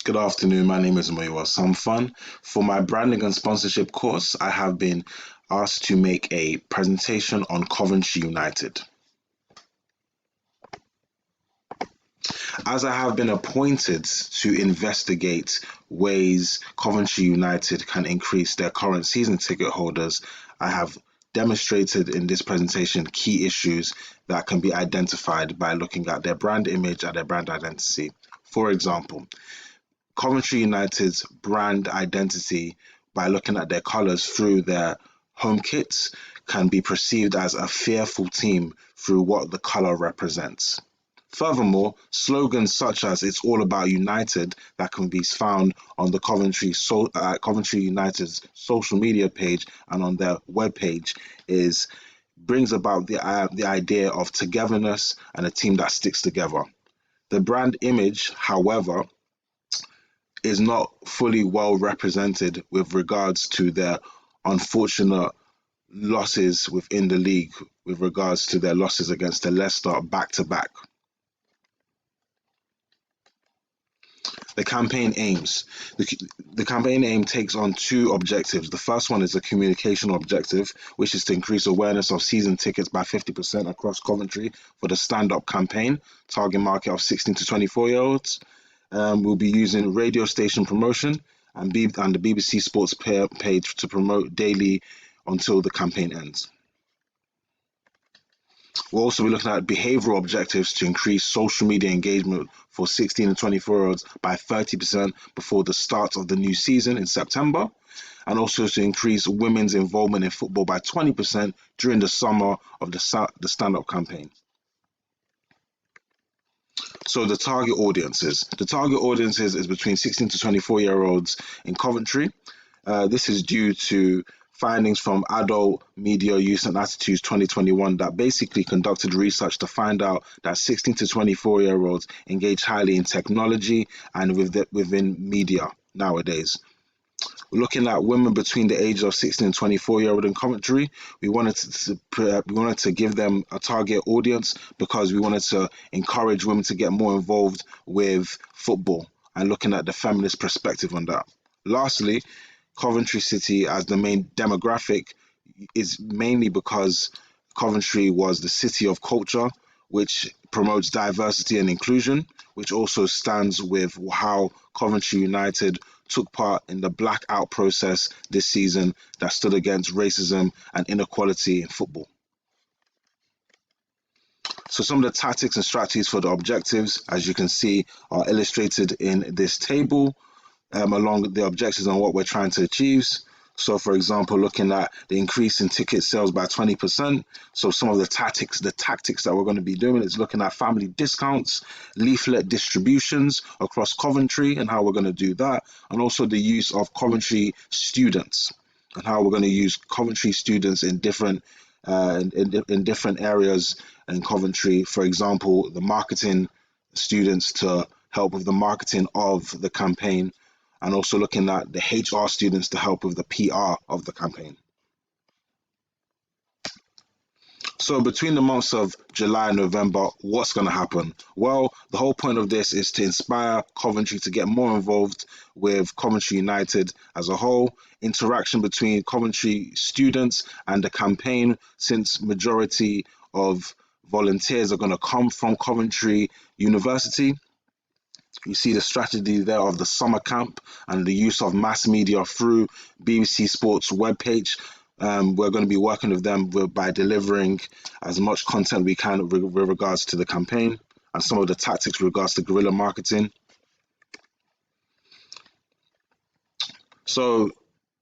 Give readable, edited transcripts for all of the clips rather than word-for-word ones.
Good afternoon. My name is Moiwa Samfun. For my branding and sponsorship course, I have been asked to make a presentation on Coventry United. As I have been appointed to investigate ways Coventry United can increase their current season ticket holders, I have demonstrated in this presentation key issues that can be identified by looking at their brand image and their brand identity. For example, Coventry United's brand identity, by looking at their colours through their home kits, can be perceived as a fearful team through what the colour represents. Furthermore, slogans such as "It's all about United" that can be found on the Coventry United's social media page and on their webpage brings about the idea of togetherness and a team that sticks together. The brand image, however, is not fully well represented with regards to their unfortunate losses within the league, with regards to their losses against the Leicester back-to-back. The campaign aims. The campaign aim takes on two objectives. The first one is a communication objective, which is to increase awareness of season tickets by 50% across Coventry for the stand-up campaign, target market of 16 to 24-year-olds. We'll be using radio station promotion and the BBC Sports page to promote daily until the campaign ends. We'll also be looking at behavioural objectives to increase social media engagement for 16 and 24-year-olds by 30% before the start of the new season in September, and also to increase women's involvement in football by 20% during the summer of the stand-up campaign. So the target audiences. The target audiences is between 16 to 24-year-olds in Coventry. This is due to findings from Adult Media Use and Attitudes 2021 that basically conducted research to find out that 16 to 24-year-olds engage highly in technology and within media nowadays. Looking at women between the ages of 16 and 24-year-old in Coventry, we wanted to give them a target audience because we wanted to encourage women to get more involved with football and looking at the feminist perspective on that. Lastly, Coventry City as the main demographic is mainly because Coventry was the city of culture, which promotes diversity and inclusion, which also stands with how Coventry United took part in the blackout process this season that stood against racism and inequality in football. So some of the tactics and strategies for the objectives, as you can see, are illustrated in this table, along the objectives and what we're trying to achieve. So for example, looking at the increase in ticket sales by 20%. So some of the tactics that we're going to be doing is looking at family discounts, leaflet distributions across Coventry and how we're going to do that, and also the use of Coventry students and how we're going to use Coventry students in different different areas in Coventry. For example, the marketing students to help with the marketing of the campaign, and also looking at the HR students to help with the PR of the campaign. So between the months of July and November, what's going to happen? Well, the whole point of this is to inspire Coventry to get more involved with Coventry United as a whole, interaction between Coventry students and the campaign, since majority of volunteers are going to come from Coventry University. You see the strategy there of the summer camp and the use of mass media through BBC Sports webpage. We're going to be working with them by delivering as much content we can with regards to the campaign and some of the tactics with regards to guerrilla marketing. So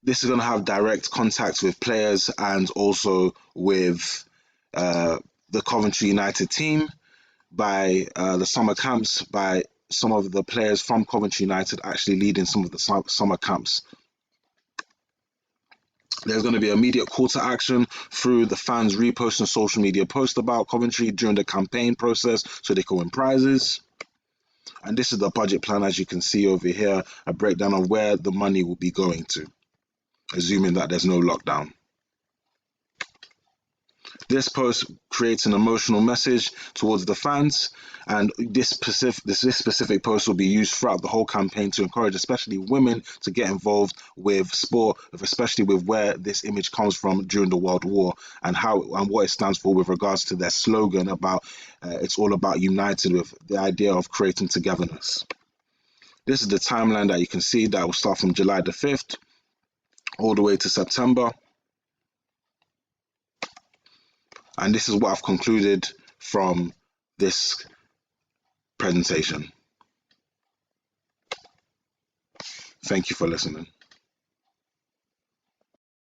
this is going to have direct contact with players and also with the Coventry United team by the summer camps, by some of the players from Coventry United actually leading some of the summer camps. There's going to be immediate call to action through the fans reposting social media posts about Coventry during the campaign process so they can win prizes. And this is the budget plan, as you can see over here, a breakdown of where the money will be going to, assuming that there's no lockdown. This post creates an emotional message towards the fans, and this specific post will be used throughout the whole campaign to encourage especially women to get involved with sport, especially with where this image comes from during the World War and how and what it stands for with regards to their slogan about it's all about united, with the idea of creating togetherness. This is the timeline that you can see that will start from July the 5th all the way to September. And this is what I've concluded from this presentation. Thank you for listening.